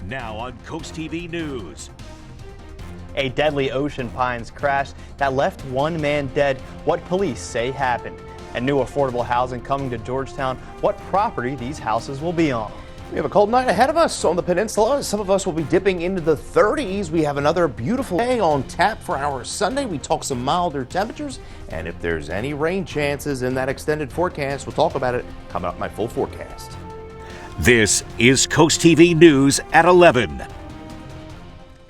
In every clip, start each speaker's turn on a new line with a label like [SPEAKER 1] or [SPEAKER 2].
[SPEAKER 1] Now on CoastTV News.
[SPEAKER 2] A deadly Ocean Pines crash that left one man dead. What police say happened. And new affordable housing coming to Georgetown. What property these houses will be on.
[SPEAKER 3] We have a cold night ahead of us on the peninsula. Some of us will be dipping into the 30s. We have another beautiful day on tap for our Sunday. We talk some milder temperatures. And if there's any rain chances in that extended forecast, we'll talk about it coming up my full forecast.
[SPEAKER 1] This is CoastTV News at 11.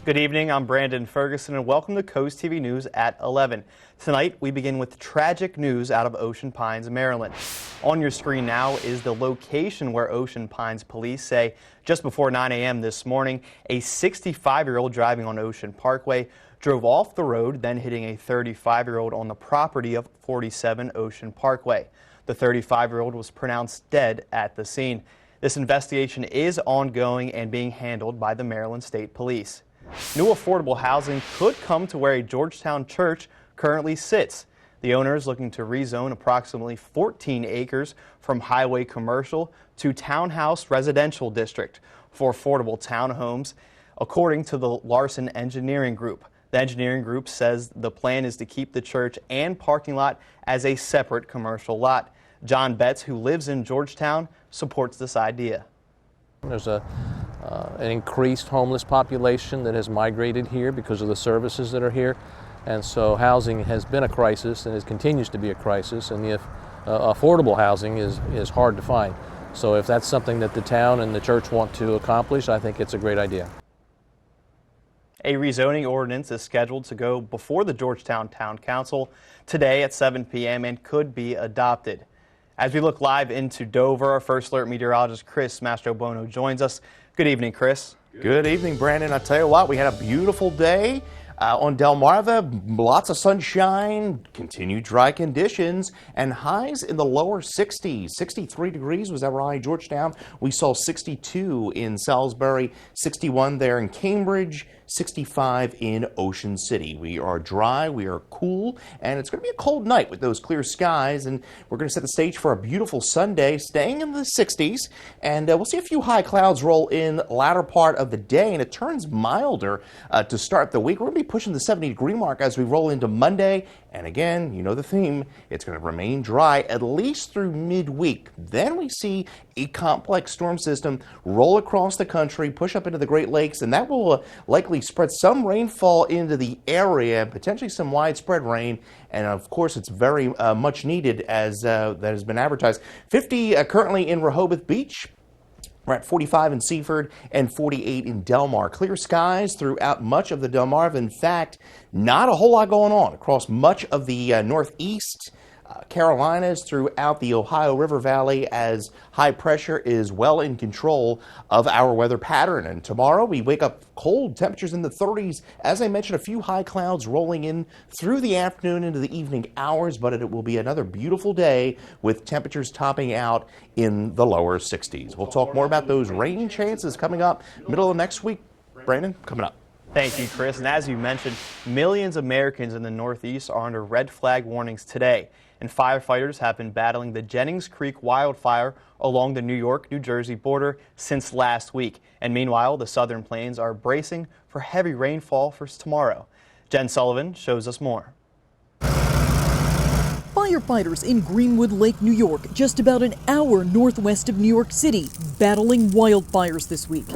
[SPEAKER 2] Good evening, I'm Brandon Ferguson and welcome to CoastTV News at 11. Tonight we begin with tragic news out of Ocean Pines, Maryland. On your screen now is the location where Ocean Pines police say just before 9 a.m. this morning, a 65-year-old driving on Ocean Parkway drove off the road, then hitting a 35-year-old on the property of 47 Ocean Parkway. The 35-year-old was pronounced dead at the scene. This investigation is ongoing and being handled by the Maryland State Police. New affordable housing could come to where a Georgetown church currently sits. The owner is looking to rezone approximately 14 acres from highway commercial to townhouse residential district for affordable townhomes, according to the Larson Engineering Group. The engineering group says the plan is to keep the church and parking lot as a separate commercial lot. John Betts, who lives in Georgetown, supports this idea.
[SPEAKER 4] There's an increased homeless population that has migrated here because of the services that are here, and so housing has been a crisis and it continues to be a crisis, and if affordable housing is hard to find. So if that's something that the town and the church want to accomplish, I think it's a great idea.
[SPEAKER 2] A rezoning ordinance is scheduled to go before the Georgetown Town Council today at 7 p.m. and could be adopted. As we look live into Dover, our First Alert meteorologist Chris Mastrobono joins us. Good evening, Chris.
[SPEAKER 3] Good evening, Brandon. I tell you what, we had a beautiful day on Delmarva. Lots of sunshine, continued dry conditions, and highs in the lower 60s. 63 degrees was our high in Georgetown. We saw 62 in Salisbury, 61 there in Cambridge, 65 in Ocean City. We are dry, we are cool, and it's going to be a cold night with those clear skies, and we're going to set the stage for a beautiful Sunday, staying in the 60s, and we'll see a few high clouds roll in latter part of the day, and it turns milder to start the week. We're going to be pushing the 70-degree mark as we roll into Monday, and again, you know the theme, it's going to remain dry at least through midweek. Then we see a complex storm system roll across the country, push up into the Great Lakes, and that will likely spread some rainfall into the area, potentially some widespread rain, and of course it's very much needed as that has been advertised. 50 currently in Rehoboth Beach. We're at 45 in Seaford and 48 in Delmar. Clear skies throughout much of the Delmarva. In fact, not a whole lot going on across much of the Northeast Carolinas, throughout the Ohio River Valley, as high pressure is well in control of our weather pattern. And tomorrow we wake up cold, temperatures in the 30s. As I mentioned, a few high clouds rolling in through the afternoon into the evening hours, but it will be another beautiful day with temperatures topping out in the lower 60s. We'll talk more about those rain chances coming up middle of next week. Brandon, coming up.
[SPEAKER 2] Thank you, Chris. And as you mentioned, millions of Americans in the Northeast are under red flag warnings today. And firefighters have been battling the Jennings Creek wildfire along the New York-New Jersey border since last week. And meanwhile, the Southern Plains are bracing for heavy rainfall for tomorrow. Jen Sullivan shows us more.
[SPEAKER 5] Firefighters in Greenwood Lake, New York, just about an hour northwest of New York City, battling wildfires this week.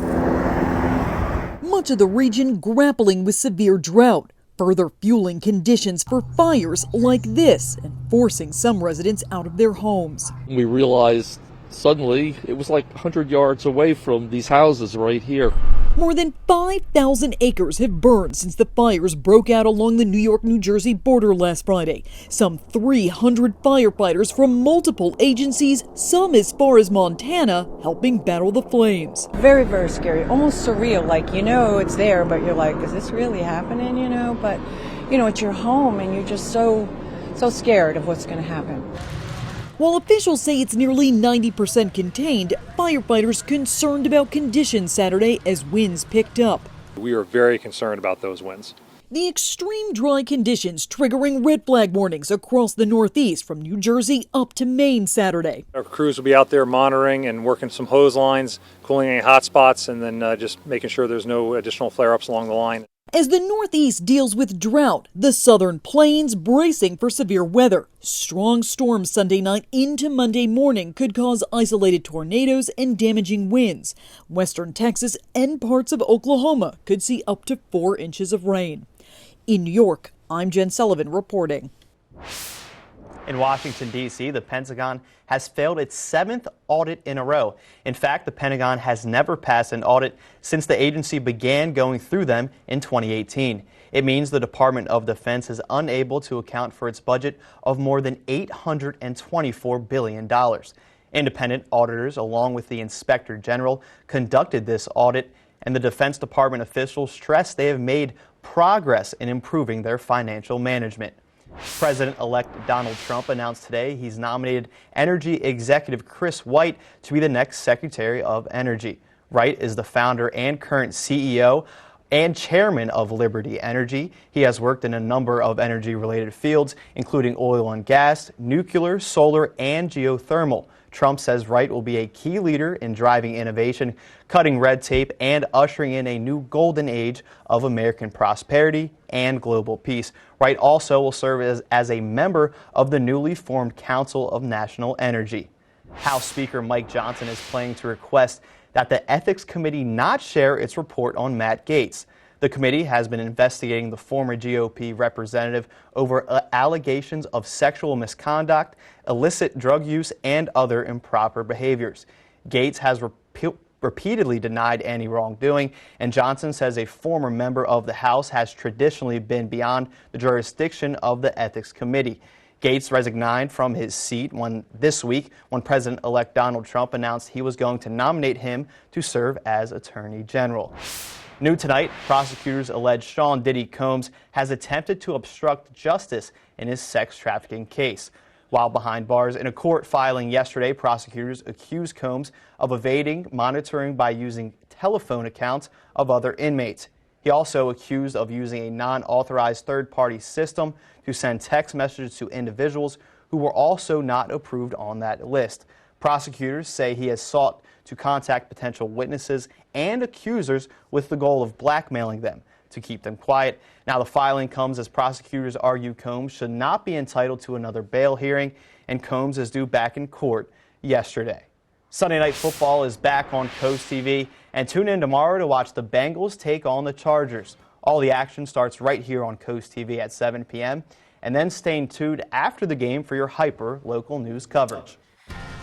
[SPEAKER 5] Much of the region grappling with severe drought, further fueling conditions for fires like this and forcing some residents out of their homes.
[SPEAKER 6] We realized suddenly it was like 100 yards away from these houses right here.
[SPEAKER 5] More than 5,000 acres have burned since the fires broke out along the New York-New Jersey border last Friday. Some 300 firefighters from multiple agencies, some as far as Montana, helping battle the flames.
[SPEAKER 7] Very, very scary, almost surreal, like, you know it's there, but you're like, is this really happening, you know? But, you know, it's your home and you're just so scared of what's going to happen.
[SPEAKER 5] While officials say it's nearly 90% contained, firefighters concerned about conditions Saturday as winds picked up.
[SPEAKER 8] We are very concerned about those winds.
[SPEAKER 5] The extreme dry conditions triggering red flag warnings across the Northeast from New Jersey up to Maine Saturday.
[SPEAKER 8] Our crews will be out there monitoring and working some hose lines, cooling any hot spots, and then just making sure there's no additional flare-ups along the line.
[SPEAKER 5] As the Northeast deals with drought, the Southern Plains bracing for severe weather. Strong storms Sunday night into Monday morning could cause isolated tornadoes and damaging winds. Western Texas and parts of Oklahoma could see up to 4 inches of rain. In New York, I'm Jen Sullivan reporting.
[SPEAKER 2] In Washington, D.C., the Pentagon has failed its 7th audit in a row. In fact, the Pentagon has never passed an audit since the agency began going through them in 2018. It means the Department of Defense is unable to account for its budget of more than $824 billion. Independent auditors, along with the Inspector General, conducted this audit, and the Defense Department officials stressed they have made progress in improving their financial management. President-elect Donald Trump announced today he's nominated Energy Executive Chris White to be the next Secretary of Energy. White is the founder and current CEO and chairman of Liberty Energy. He has worked in a number of energy-related fields, including oil and gas, nuclear, solar, and geothermal. Trump says Wright will be a key leader in driving innovation, cutting red tape, and ushering in a new golden age of American prosperity and global peace. Wright also will serve as a member of the newly formed Council of National Energy. House Speaker Mike Johnson is planning to request that the Ethics Committee not share its report on Matt Gaetz. The committee has been investigating the former GOP representative over allegations of sexual misconduct, illicit drug use, and other improper behaviors. Gaetz has repeatedly denied any wrongdoing, and Johnson says a former member of the House has traditionally been beyond the jurisdiction of the Ethics Committee. Gaetz resigned from his seat this week when President-elect Donald Trump announced he was going to nominate him to serve as Attorney General. New tonight, prosecutors allege Sean Diddy Combs has attempted to obstruct justice in his sex trafficking case. While behind bars in a court filing yesterday, prosecutors accused Combs of evading monitoring by using telephone accounts of other inmates. He also accused of using a non-authorized third-party system to send text messages to individuals who were also not approved on that list. Prosecutors say he has sought to contact potential witnesses and accusers with the goal of blackmailing them to keep them quiet. Now, the filing comes as prosecutors argue Combs should not be entitled to another bail hearing, and Combs is due back in court yesterday. Sunday Night Football is back on Coast TV, and tune in tomorrow to watch the Bengals take on the Chargers. All the action starts right here on Coast TV at 7 p.m., and then stay tuned after the game for your hyper-local news coverage.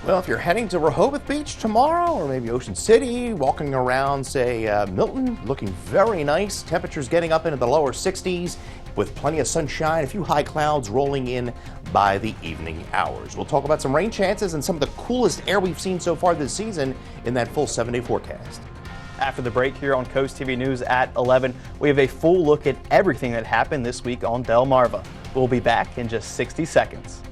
[SPEAKER 3] Well, if you're heading to Rehoboth Beach tomorrow, or maybe Ocean City, walking around, say, Milton, looking very nice. Temperatures getting up into the lower 60s with plenty of sunshine, a few high clouds rolling in by the evening hours. We'll talk about some rain chances and some of the coolest air we've seen so far this season in that full 7-day forecast.
[SPEAKER 2] After the break here on Coast TV News at 11, we have a full look at everything that happened this week on Delmarva. We'll be back in just 60 seconds.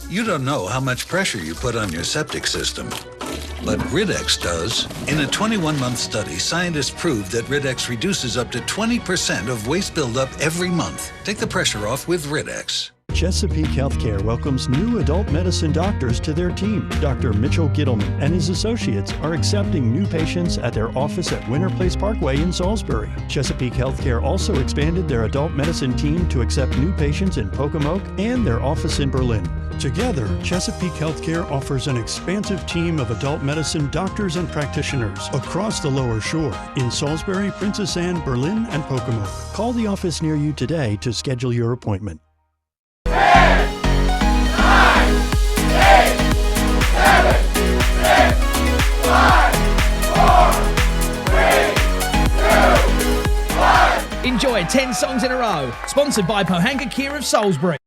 [SPEAKER 9] You don't know how much pressure you put on your septic system, but Rid-X does. In a 21-month study, scientists proved that Rid-X reduces up to 20% of waste buildup every month. Take the pressure off with Rid-X.
[SPEAKER 10] Chesapeake Healthcare welcomes new adult medicine doctors to their team. Dr. Mitchell Gittleman and his associates are accepting new patients at their office at Winter Place Parkway in Salisbury. Chesapeake Healthcare also expanded their adult medicine team to accept new patients in Pocomoke and their office in Berlin. Together, Chesapeake Healthcare offers an expansive team of adult medicine doctors and practitioners across the Lower Shore in Salisbury, Princess Anne, Berlin, and Pocomoke. Call the office near you today to schedule your appointment.
[SPEAKER 11] 10, 9, 8, 7, 6, 5, 4, 3, 2, 1.
[SPEAKER 12] Enjoy 10 songs in a row. Sponsored by Pohanga Kia of Salisbury.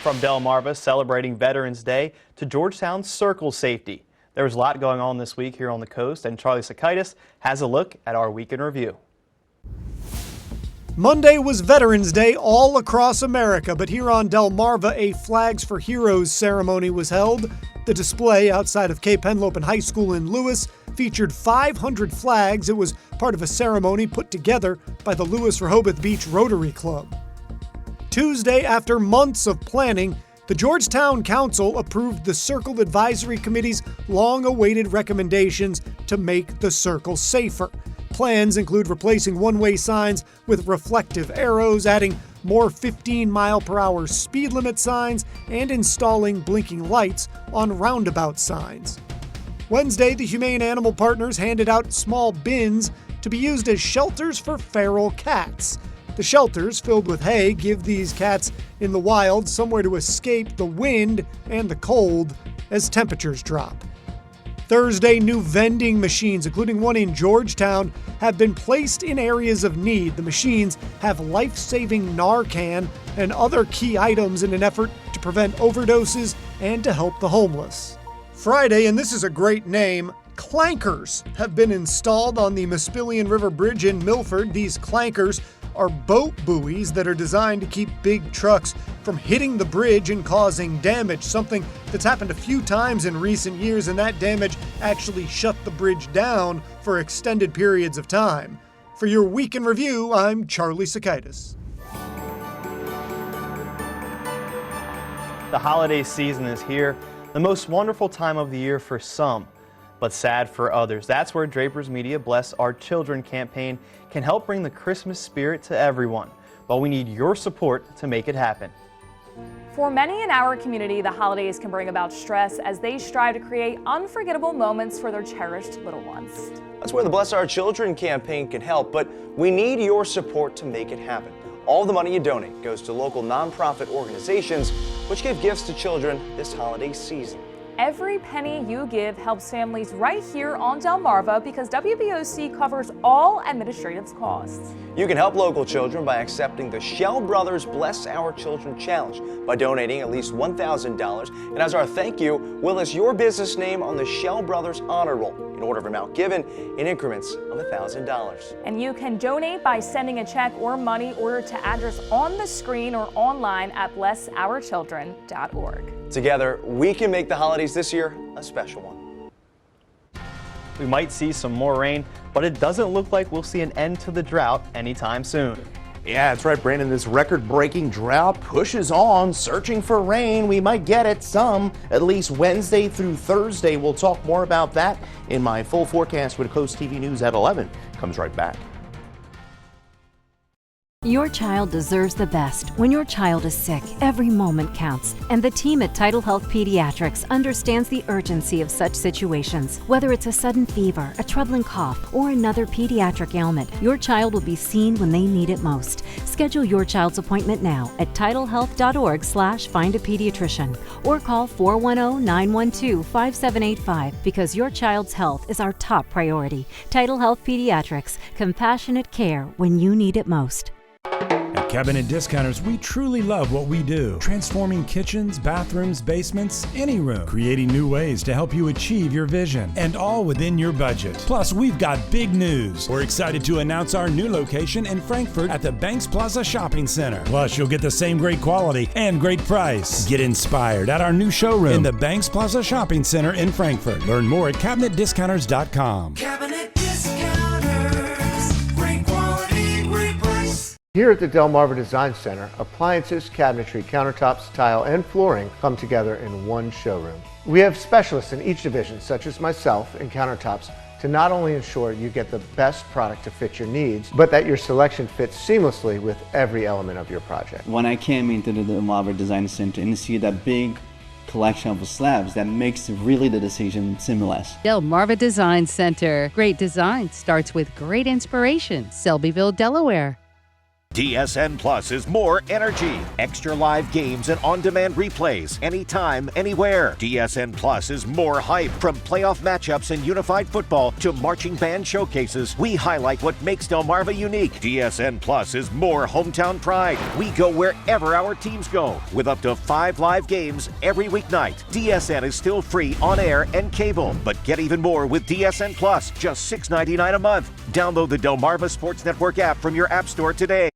[SPEAKER 2] From Delmarva, celebrating Veterans Day, to Georgetown's Circle Safety. There was a lot going on this week here on the coast, and Charlie Sakaitis has a look at our week in review.
[SPEAKER 13] Monday was Veterans Day all across America, but here on Delmarva, a Flags for Heroes ceremony was held. The display outside of Cape Henlopen High School in Lewis featured 500 flags. It was part of a ceremony put together by the Lewis Rehoboth Beach Rotary Club. Tuesday, after months of planning, the Georgetown Council approved the Circle Advisory Committee's long-awaited recommendations to make the circle safer. Plans include replacing one-way signs with reflective arrows, adding more 15-mile-per-hour speed limit signs, and installing blinking lights on roundabout signs. Wednesday, the Humane Animal Partners handed out small bins to be used as shelters for feral cats. The shelters, filled with hay, give these cats in the wild somewhere to escape the wind and the cold as temperatures drop. Thursday, new vending machines, including one in Georgetown, have been placed in areas of need. The machines have life-saving Narcan and other key items in an effort to prevent overdoses and to help the homeless. Friday, and this is a great name, clankers have been installed on the Maspilian River Bridge in Milford. These clankers are boat buoys that are designed to keep big trucks from hitting the bridge and causing damage, something that's happened a few times in recent years, and that damage actually shut the bridge down for extended periods of time. For your Week in Review, I'm Charlie Sakaitis.
[SPEAKER 2] The holiday season is here, the most wonderful time of the year for some, but sad for others. That's where Draper's Media Bless Our Children campaign can help bring the Christmas spirit to everyone. But we need your support to make it happen.
[SPEAKER 14] For many in our community, the holidays can bring about stress as they strive to create unforgettable moments for their cherished little ones.
[SPEAKER 15] That's where the Bless Our Children campaign can help, but we need your support to make it happen. All the money you donate goes to local nonprofit organizations, which give gifts to children this holiday season.
[SPEAKER 14] Every penny you give helps families right here on Delmarva because WBOC covers all administrative costs.
[SPEAKER 15] You can help local children by accepting the Shell Brothers Bless Our Children Challenge by donating at least $1,000. And as our thank you, we'll list your business name on the Shell Brothers Honor Roll in order of amount given in increments of $1,000.
[SPEAKER 14] And you can donate by sending a check or money order to address on the screen or online at blessourchildren.org.
[SPEAKER 15] Together, we can make the holidays this year a special one.
[SPEAKER 2] We might see some more rain, but it doesn't look like we'll see an end to the drought anytime soon.
[SPEAKER 3] Yeah, that's right, Brandon. This record-breaking drought pushes on, searching for rain. We might get it some, at least Wednesday through Thursday. We'll talk more about that in my full forecast with Coast TV News at 11. Comes right back.
[SPEAKER 16] Your child deserves the best. When your child is sick, every moment counts. And the team at Tidal Health Pediatrics understands the urgency of such situations. Whether it's a sudden fever, a troubling cough, or another pediatric ailment, your child will be seen when they need it most. Schedule your child's appointment now at tidalhealth.org/findapediatrician or call 410-912-5785 because your child's health is our top priority. Tidal Health Pediatrics, compassionate care when you need it most.
[SPEAKER 17] At Cabinet Discounters, we truly love what we do. Transforming kitchens, bathrooms, basements, any room. Creating new ways to help you achieve your vision. And all within your budget. Plus, we've got big news. We're excited to announce our new location in Frankfort at the Banks Plaza Shopping Center. Plus, you'll get the same great quality and great price. Get inspired at our new showroom in the Banks Plaza Shopping Center in Frankfort. Learn more at CabinetDiscounters.com.
[SPEAKER 11] Cabinet Discounters. Great quality, great price.
[SPEAKER 18] Here at the Delmarva Design Center, appliances, cabinetry, countertops, tile, and flooring come together in one showroom. We have specialists in each division, such as myself in countertops, to not only ensure you get the best product to fit your needs, but that your selection fits seamlessly with every element of your project.
[SPEAKER 19] When I came into the Delmarva Design Center and see that big collection of slabs, that makes really the decision seamless.
[SPEAKER 20] Delmarva Design Center. Great design starts with great inspiration. Selbyville, Delaware.
[SPEAKER 1] DSN Plus is more energy, extra live games and on-demand replays, anytime, anywhere. DSN Plus is more hype, from playoff matchups in unified football to marching band showcases. We highlight what makes Delmarva unique. DSN Plus is more hometown pride. We go wherever our teams go, with up to 5 live games every weeknight. DSN is still free on air and cable, but get even more with DSN Plus, just $6.99 a month. Download the Delmarva Sports Network app from your app store today.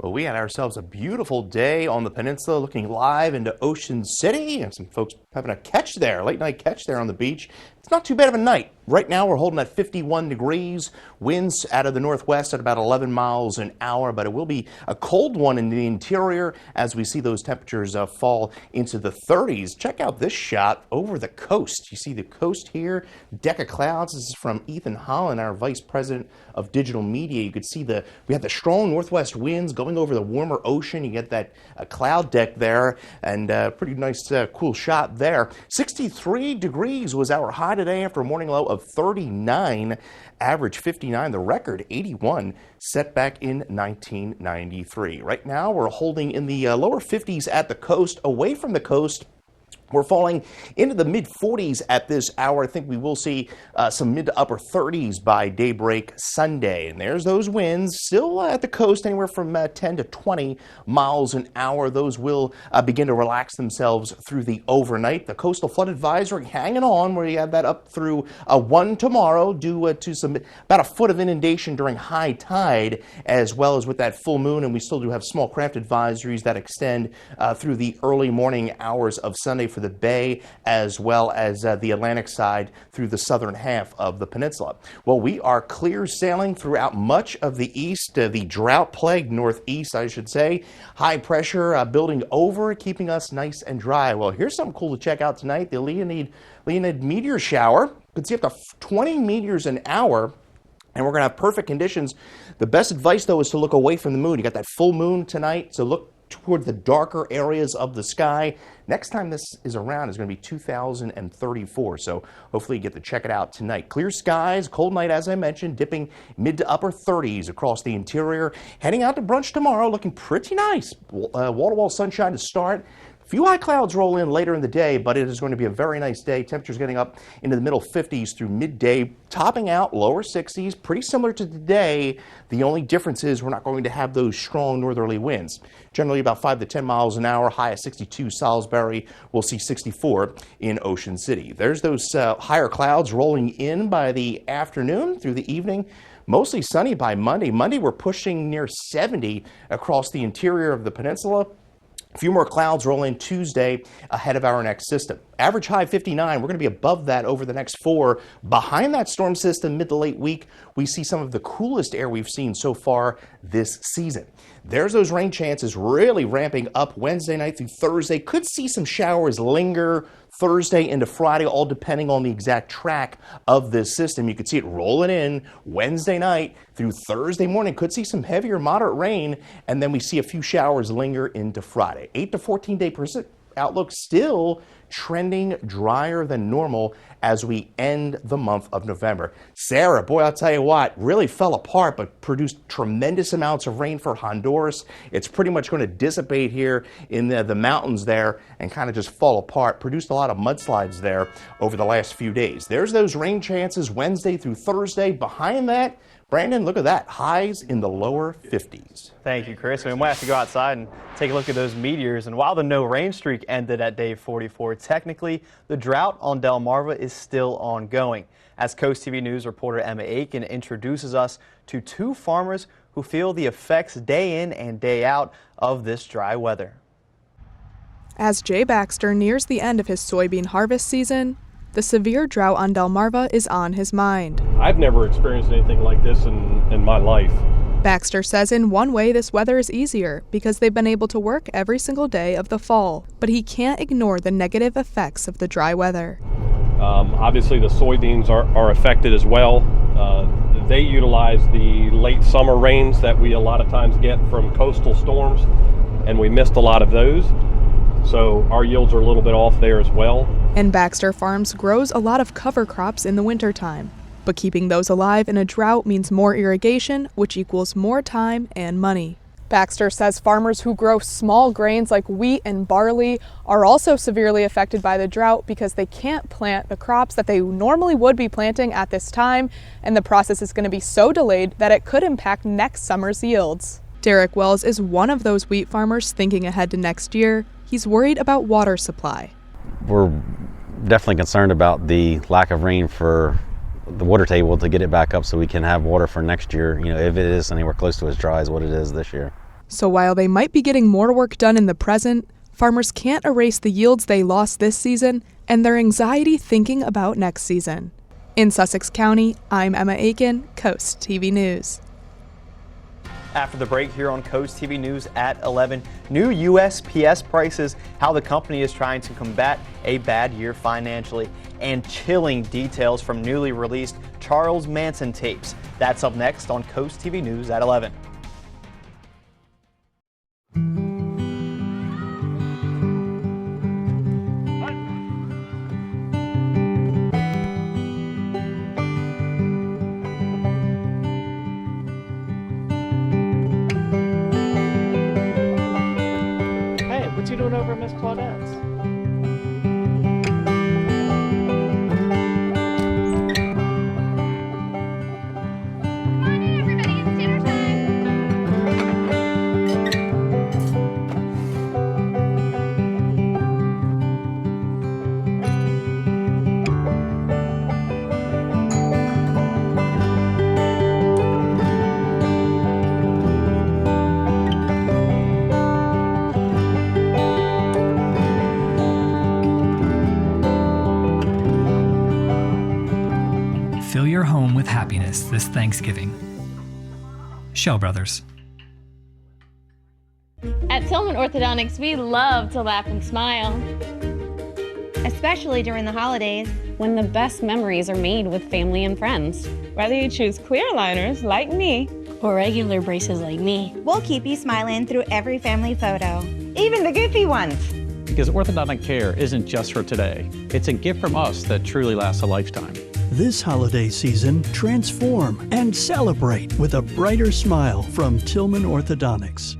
[SPEAKER 3] Well, we had ourselves a beautiful day on the peninsula, looking live into Ocean City, and some folks having a catch there, late night catch there on the beach. It's not too bad of a night. Right now we're holding at 51 degrees, winds out of the northwest at about 11 miles an hour, but it will be a cold one in the interior as we see those temperatures fall into the 30s. Check out this shot over the coast. You see the coast here, deck of clouds. This is from Ethan Holland, our Vice President of Digital Media. You could see we have the strong northwest winds going over the warmer ocean. You get that cloud deck there, and pretty nice, cool shot there. 63 degrees was our high today after a morning low of 39, average 59, the record 81 set back in 1993. Right now we're holding in the lower 50s at the coast. Away from the coast, we're falling into the mid-40s at this hour. I think we will see some mid to upper 30s by daybreak Sunday. And there's those winds still at the coast, anywhere from 10 to 20 miles an hour. Those will begin to relax themselves through the overnight. The coastal flood advisory hanging on, where you have that up through 1 tomorrow, due to about a foot of inundation during high tide, as well as with that full moon. And we still do have small craft advisories that extend through the early morning hours of Sunday for the Bay, as well as the Atlantic side through the southern half of the peninsula. Well, we are clear sailing throughout much of the east, the drought-plagued northeast, I should say. High pressure building over, keeping us nice and dry. Well, here's something cool to check out tonight. The Leonid meteor shower. You can see up to 20 meters an hour. And we're going to have perfect conditions. The best advice, though, is to look away from the moon. You got that full moon tonight, so look toward the darker areas of the sky. Next time this is around is going to be 2034, so hopefully you get to check it out tonight. Clear skies, cold night as I mentioned, dipping mid to upper 30s across the interior. Heading out to brunch tomorrow, looking pretty nice. Wall-to-wall sunshine to start. Few high clouds roll in later in the day, but it is going to be a very nice day. Temperatures getting up into the middle 50s through midday, topping out lower 60s, pretty similar to today. The only difference is we're not going to have those strong northerly winds. Generally about 5 to 10 miles an hour, high of 62 Salisbury. We'll see 64 in Ocean City. There's those higher clouds rolling in by the afternoon through the evening. Mostly sunny by Monday. Monday we're pushing near 70 across the interior of the peninsula. A few more clouds roll in Tuesday ahead of our next system. Average high 59. We're going to be above that over the next 4. Behind that storm system mid to late week, we see some of the coolest air we've seen so far this season. There's those rain chances really ramping up Wednesday night through Thursday. Could see some showers linger Thursday into Friday, all depending on the exact track of this system. You could see it rolling in Wednesday night through Thursday morning. Could see some heavier moderate rain, and then we see a few showers linger into Friday. 8 to 14-day outlook still trending drier than normal as we end the month of November. Sarah, boy, I'll tell you what, really fell apart, but produced tremendous amounts of rain for Honduras. It's pretty much going to dissipate here in the mountains there and kind of just fall apart. Produced a lot of mudslides there over the last few days. There's those rain chances Wednesday through Thursday. Behind that, Brandon, look at that. Highs in the lower 50s.
[SPEAKER 2] Thank you, Chris. We might have to go outside and take a look at those meteors. And while the no rain streak ended at day 44, technically the drought on Delmarva is still ongoing. As Coast TV News reporter Emma Aiken introduces us to 2 farmers who feel the effects day in and day out of this dry weather.
[SPEAKER 21] As Jay Baxter nears the end of his soybean harvest season, the severe drought on Delmarva is on his mind.
[SPEAKER 22] I've never experienced anything like this in my life.
[SPEAKER 21] Baxter says in one way this weather is easier because they've been able to work every single day of the fall, but he can't ignore the negative effects of the dry weather.
[SPEAKER 22] Obviously the soybeans are affected as well. They utilize the late summer rains that we a lot of times get from coastal storms, and we missed a lot of those. So our yields are a little bit off there as well.
[SPEAKER 21] And Baxter Farms grows a lot of cover crops in the wintertime. But keeping those alive in a drought means more irrigation, which equals more time and money. Baxter says farmers who grow small grains like wheat and barley are also severely affected by the drought because they can't plant the crops that they normally would be planting at this time, and the process is going to be so delayed that it could impact next summer's yields. Derek Wells is one of those wheat farmers thinking ahead to next year. He's worried about water supply.
[SPEAKER 23] We're definitely concerned about the lack of rain for the water table to get it back up so we can have water for next year, if it is anywhere close to as dry as what it is this year.
[SPEAKER 21] So while they might be getting more work done in the present, Farmers can't erase the yields they lost this season and their anxiety thinking about next season. In Sussex County, I'm Emma Aiken, Coast TV News.
[SPEAKER 2] After the break here on Coast TV News at 11, new USPS prices, how the company is trying to combat a bad year financially, and chilling details from newly released Charles Manson tapes. That's up next on Coast TV News at 11.
[SPEAKER 4] What's he doing over at Miss Claudette's?
[SPEAKER 6] Fill your home with happiness this Thanksgiving. Shell Brothers.
[SPEAKER 7] At Tillman Orthodontics, we love to laugh and smile. Especially during the holidays, when the best memories are made with family and friends.
[SPEAKER 24] Whether you choose clear aligners like me,
[SPEAKER 7] or regular braces like me,
[SPEAKER 24] we'll keep you smiling through every family photo, even the goofy ones.
[SPEAKER 25] Because orthodontic care isn't just for today. It's a gift from us that truly lasts a lifetime.
[SPEAKER 10] This holiday season, transform and celebrate with a brighter smile from Tillman Orthodontics.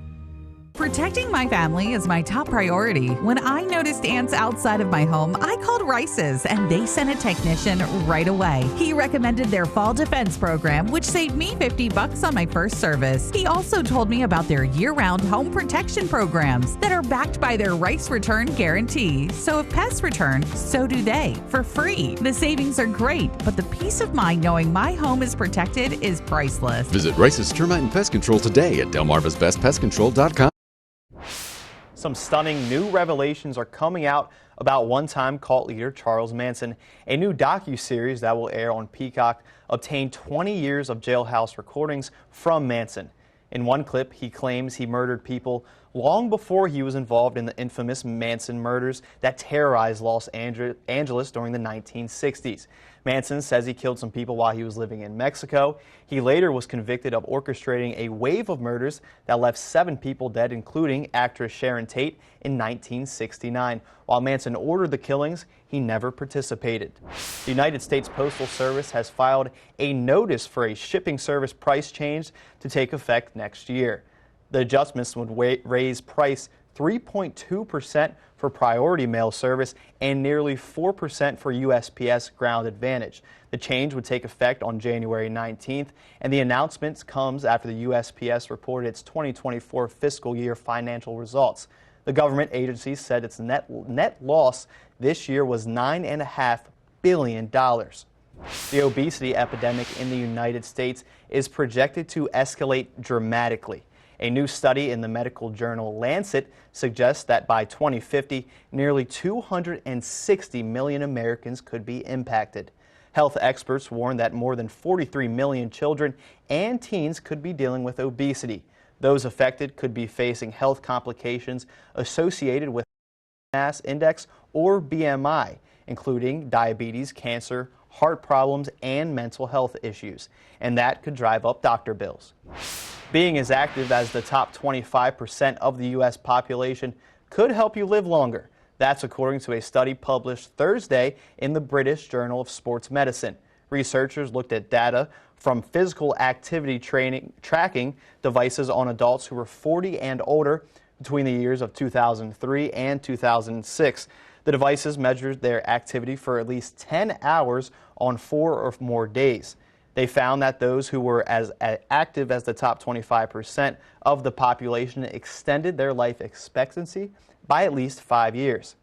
[SPEAKER 26] Protecting my family is my top priority. When I noticed ants outside of my home, I called Rice's and they sent a technician right away. He recommended their fall defense program, which saved me $50 on my first service. He also told me about their year-round home protection programs that are backed by their Rice Return Guarantee. So if pests return, so do they, for free. The savings are great, but the peace of mind knowing my home is protected is priceless.
[SPEAKER 27] Visit Rice's Termite and Pest Control today at delmarvasbestpestcontrol.com.
[SPEAKER 2] Some stunning new revelations are coming out about one-time cult leader Charles Manson. A new docuseries that will air on Peacock obtained 20 years of jailhouse recordings from Manson. In one clip, he claims he murdered people long before he was involved in the infamous Manson murders that terrorized Los Angeles during the 1960s. Manson says he killed some people while he was living in Mexico. He later was convicted of orchestrating a wave of murders that left 7 people dead, including actress Sharon Tate, in 1969. While Manson ordered the killings, he never participated. The United States Postal Service has filed a notice for a shipping service price change to take effect next year. The adjustments would raise price 3.2% for priority mail service and nearly 4% for USPS Ground Advantage. The change would take effect on January 19th, and the announcement comes after the USPS reported its 2024 fiscal year financial results. The government agency said its net loss this year was $9.5 billion. The obesity epidemic in the United States is projected to escalate dramatically. A new study in the medical journal Lancet suggests that by 2050, nearly 260 million Americans could be impacted. Health experts warn that more than 43 million children and teens could be dealing with obesity. Those affected could be facing health complications associated with mass index or BMI, including diabetes, cancer, heart problems, and mental health issues. And that could drive up doctor bills. Being as active as the top 25% of the U.S. population could help you live longer. That's according to a study published Thursday in the British Journal of Sports Medicine. Researchers looked at data from physical activity tracking devices on adults who were 40 and older between the years of 2003 and 2006. The devices measured their activity for at least 10 hours on 4 or more days. They found that those who were as active as the top 25% of the population extended their life expectancy by at least 5 years.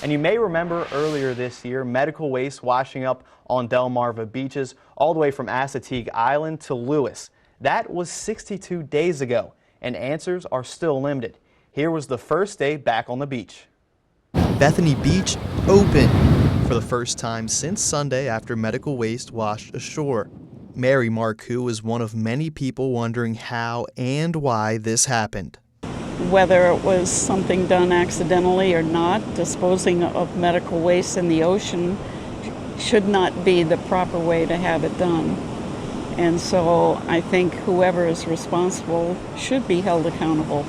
[SPEAKER 2] And you may remember earlier this year, medical waste washing up on Delmarva beaches all the way from Assateague Island to Lewis. That was 62 days ago, and answers are still limited. here was the first day back on the beach.
[SPEAKER 5] Bethany Beach open for the first time since Sunday after medical waste washed ashore. Mary Marcoux is one of many people wondering how and why this happened.
[SPEAKER 8] Whether it was something done accidentally or not, disposing of medical waste in the ocean should not be the proper way to have it done. And so I think whoever is responsible should be held accountable.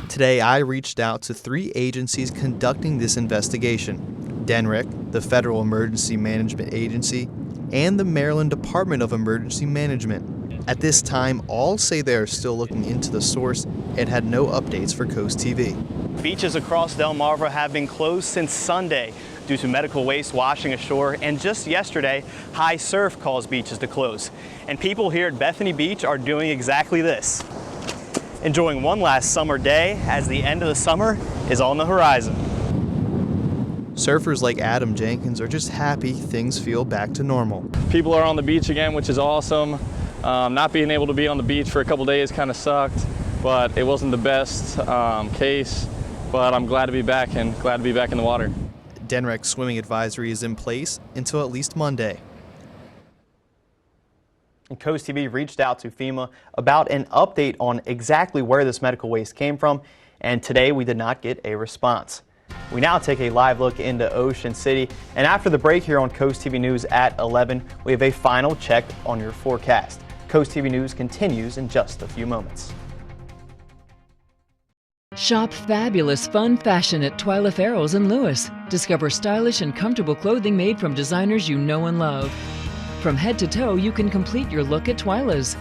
[SPEAKER 5] Today, I reached out to 3 agencies conducting this investigation: DENRIC, the Federal Emergency Management Agency, and the Maryland Department of Emergency Management. At this time, all say they are still looking into the source and had no updates for CoastTV.
[SPEAKER 2] Beaches across Delmarva have been closed since Sunday due to medical waste washing ashore, and just yesterday, high surf caused beaches to close. And people here at Bethany Beach are doing exactly this. Enjoying one last summer day as the end of the summer is on the horizon.
[SPEAKER 5] Surfers like Adam Jenkins are just happy things feel back to normal.
[SPEAKER 9] People are on the beach again, which is awesome. Not being able to be on the beach for a couple days kind of sucked, but it wasn't the best case. But I'm glad to be back and glad to be back in the water.
[SPEAKER 5] DENRIC's swimming advisory is in place until at least Monday.
[SPEAKER 2] And CoastTV reached out to FEMA about an update on exactly where this medical waste came from, and today we did not get a response. We now take a live look into Ocean City, and after the break here on CoastTV News at 11, we have a final check on your forecast. CoastTV News continues in just a few moments.
[SPEAKER 12] Shop fabulous fun fashion at Twyla Farrell's in Lewis. Discover stylish and comfortable clothing made from designers you know and love. From head to toe, you can complete your look at Twyla's.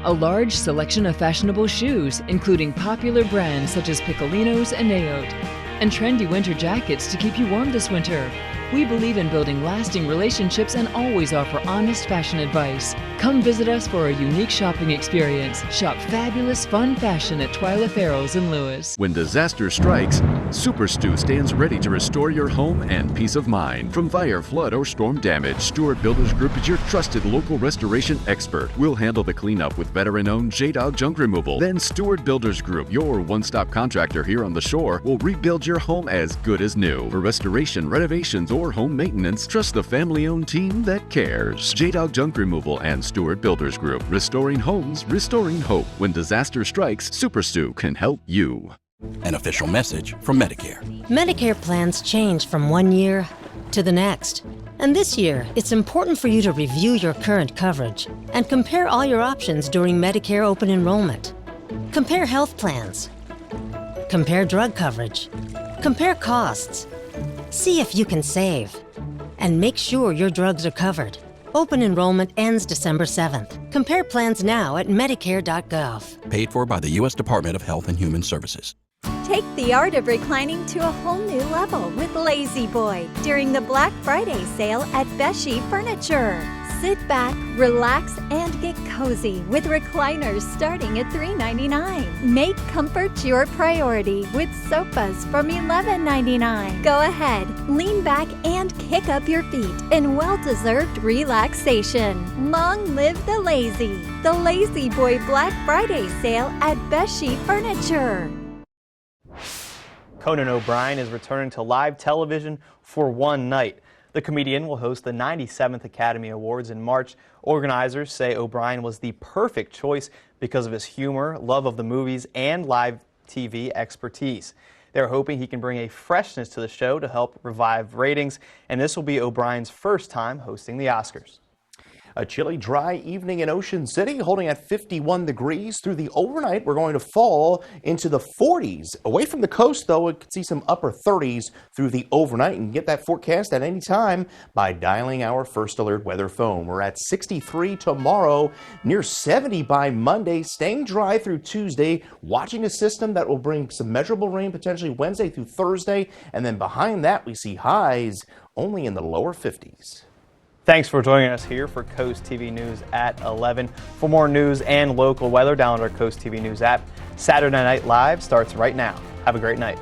[SPEAKER 12] A large selection of fashionable shoes, including popular brands such as Piccolinos and Naote, and trendy winter jackets to keep you warm this winter. We believe in building lasting relationships and always offer honest fashion advice. Come visit us for a unique shopping experience. Shop fabulous fun fashion at Twyla Farrell's in Lewis.
[SPEAKER 27] When disaster strikes, Super Stew stands ready to restore your home and peace of mind. From fire, flood, or storm damage, Stewart Builders Group is your trusted local restoration expert. We'll handle the cleanup with veteran-owned J-Dog junk removal. Then Stewart Builders Group, your one-stop contractor here on the shore, will rebuild your home as good as new. For restoration, renovations, or home maintenance, trust the family-owned team that cares. J-Dog Junk Removal and Stewart Builders Group. Restoring homes, restoring hope. When disaster strikes, Super Stew can help you.
[SPEAKER 13] An official message from Medicare.
[SPEAKER 14] Medicare plans change from one year to the next. And this year, it's important for you to review your current coverage and compare all your options during Medicare open enrollment. Compare health plans. Compare drug coverage. Compare costs. See if you can save. And make sure your drugs are covered. Open enrollment ends December 7th. Compare plans now at Medicare.gov.
[SPEAKER 13] Paid for by the U.S. Department of Health and Human Services.
[SPEAKER 15] Take the art of reclining to a whole new level with Lazy Boy during the Black Friday sale at Beshi Furniture. Sit back, relax, and get cozy with recliners starting at $3.99. Make comfort your priority with sofas from $11.99. Go ahead, lean back, and kick up your feet in well-deserved relaxation. Long live the lazy! The Lazy Boy Black Friday sale at Beshi Furniture.
[SPEAKER 2] Conan O'Brien is returning to live television for one night. The comedian will host the 97th Academy Awards in March. Organizers say O'Brien was the perfect choice because of his humor, love of the movies, and live TV expertise. They're hoping he can bring a freshness to the show to help revive ratings, and this will be O'Brien's first time hosting the Oscars.
[SPEAKER 3] A chilly, dry evening in Ocean City, holding at 51 degrees. Through the overnight, we're going to fall into the 40s. Away from the coast, though, we could see some upper 30s through the overnight. And get that forecast at any time by dialing our First Alert weather phone. We're at 63 tomorrow, near 70 by Monday, staying dry through Tuesday, watching a system that will bring some measurable rain potentially Wednesday through Thursday. And then behind that, we see highs only in the lower 50s.
[SPEAKER 2] Thanks for joining us here for CoastTV News at 11. For more news and local weather, download our CoastTV News app. Saturday Night Live starts right now. Have a great night.